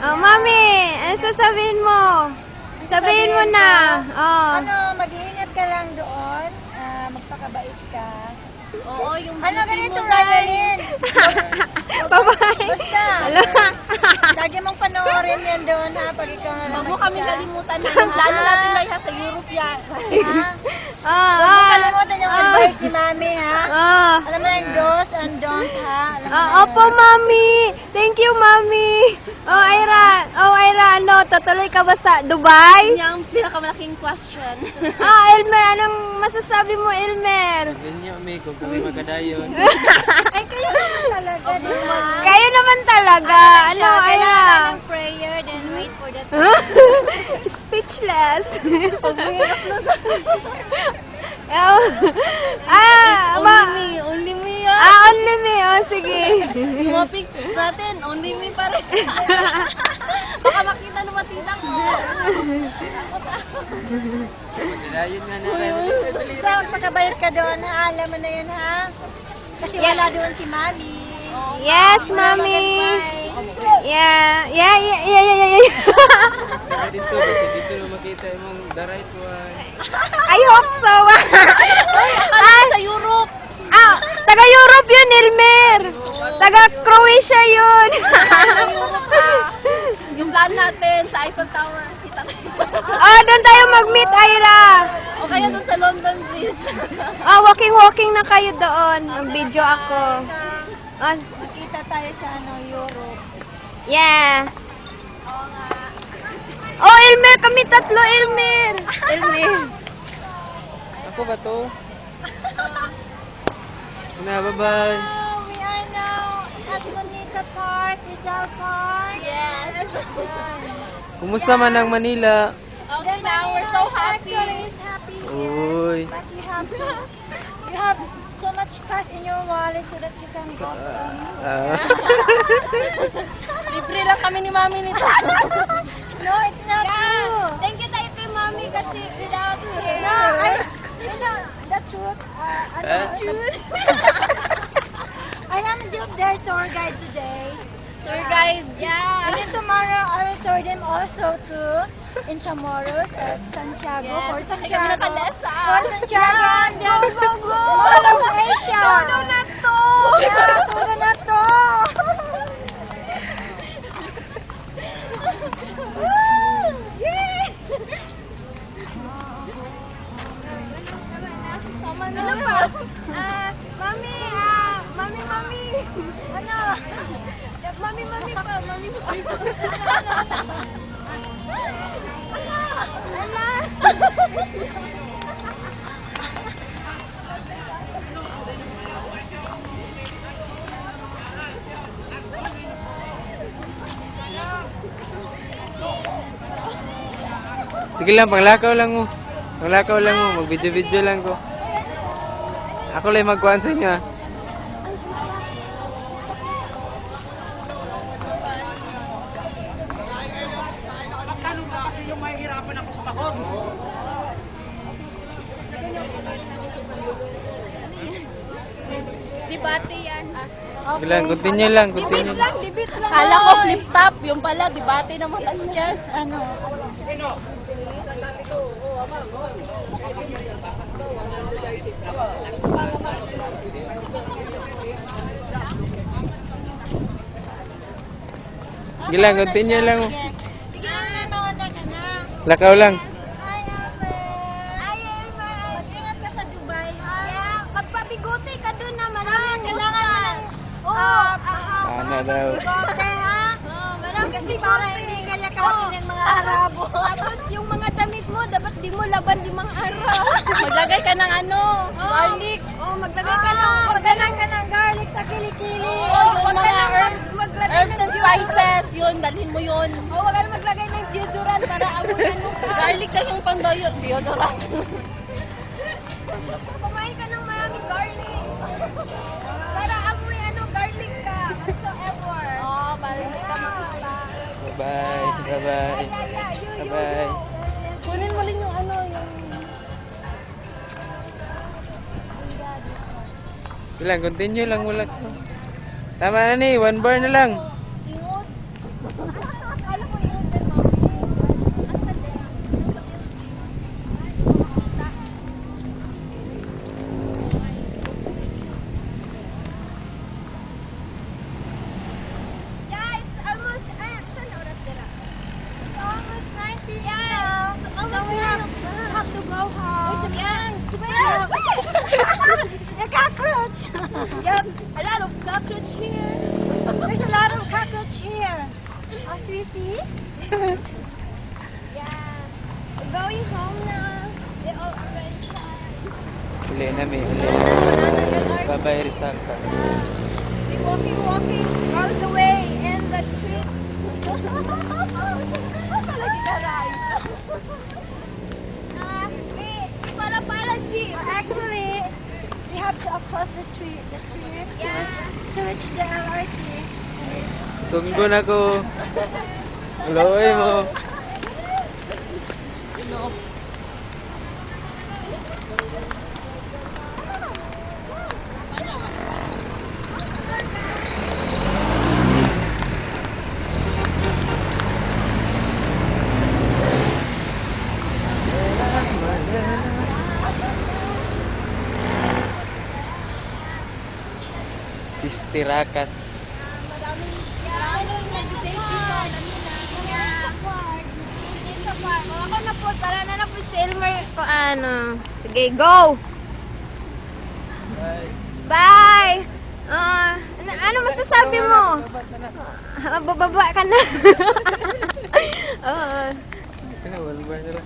Oh, Mami, ano sasabihin mo? Sabihin mo na. Oh. Ano, mag-iingat ka lang doon. Magpakabait ka. Oo, yung Ano ganito, Ryan? Bye-bye. Basta. Lagi mong panoorin yan doon ha, pag ikaw na lang Huwag mo kami kalimutan na yung plano natin na sa Europe yan. Huwag mo kalimutan yung advice ni Mami ha. Alam mo na yung do's and don't ha. Alam mo na Opo, Mami. Thank you, Mami. Oh, Ira, ano, tutuloy ka ba sa Dubai? Yun yung pinakamalaking question. Elmer, anong masasabi mo, Elmer? Sabi niyo, May, kung kami magkadayon. Ay, kayo naman talaga, di ba? Kayo naman talaga. Ano, Ira? Ng prayer, then wait for that. Speechless. Only me yan. Only me. Oh, sige. Yung mga pictures natin, only me pa rin. Baka makita ng matitang ko. Magkadayon nga na kayo. Basta magpakabayot ka doon ha, alam mo na yun ha. Kasi wala doon si Mami. Yes, Mami. Yeah. Kaya dito, kasi dito na makita yung the right one. I hope so. Sa Europe. Taga Europe yun, Elmer. Taga Croatia yun. Sa Europe yung plan natin sa Eiffel Tower. Kita tayo. Doon tayo mag-meet, Ira. O kaya doon sa London Bridge. Walking na kayo doon. Mag-video ako. Makita tayo sa Europe. Yeah. Oh, Elmer, kami tatlo, Elmer. Ako ba to? Bye-bye. We are now at Bonita Park, Rizal Park. Yes. Kumusta man ang Manila? Okay now, we're so happy. Actually is happy here. Uy. But you have so much cash in your wallet so that you can go to Libre lang kami ni Mami nito. No, it's not true. Thank you tayo kay Mami kasi without her. No, you know, the truth. I am just their tour guide today. Tour guide. Yeah. And then tomorrow, I will tour them also to Intramuros at Santiago. Yes, For kasi kami Santiago. nakalesa. For Santiago. And then Go. all of Asia. Todo na to. Yeah, todo na to. Yes. Ano pa? Mami. Ano? Mami pa. Sige lang, panglakaw lang mo. Mag-video-video lang ko. Ako lang magkuhan sa inyo ah. Debate yan. Sige lang, continue lang. Debate lang. Kala ko flip top, yung pala debate naman tas just ano. Sige lang, continue lang. Oh. Sige na, mauna ka na. Lakaw lang. Hi, Albert. Hi, Albert. Mag-ingat ka sa Dubai, ha? Yeah, magpabigote ka dun na maraming Kailangan mo ng Ano daw? bigote, ha? Maraming Kasi bigote. para hindi kaya kawatin ng mga Arabo. Tapos yung mga damit mo, dapat di mo laban 5 araw. Maglagay ka ng ano, garlic. Oh, maglagay ka ng Magdalang ka ng garlic sa kilikili. Oh, yung wag ka mga nang herbs, maglagay herbs ng and spices, yun, dalhin mo yun. Oh, wag ka nang maglagay ng deodorant para amoy ano ka. Garlic lang yung pang deodorant. Kumain ka ng maraming garlic. Para amoy ano, garlic ka. Whatsoever. Oo, para hindi ka makita. Bye-bye. Bye-bye. Yeah, Bye-bye. Kunin mo rin yung ano, yung... Sige lang, continue lang. Wala ka. Tama na ni, 1 bar na lang. Tingod. Akala ko yun din, mami. Asa din ang Yeah, it's almost, saan oras dira? It's almost 9 p.m. Yeah, it's almost So we 9 have o'clock. to go home. Yan. The cockroach. Yup, a lot of cockroach here. There's a lot of cockroach here. As we see. Yeah. We're going home now. They all already tried. Uli na may uli. Bye-bye, Rizal. We're walking all the way in the street. Lagi ka rin. We para jeep. Actually, we have to cross the street Yeah. to reach the LRT. Sunggo na ko. Loy mo. Sistirakas. Yeah, ano yung nag-safety car? Yeah. Sige sa park. O, ako na po. Tara na po si Elmer. O ano. Sige, go! Bye. Bye! Ano masasabi mo? Bababa ka na. Oo. Ano, 1 bar na lang.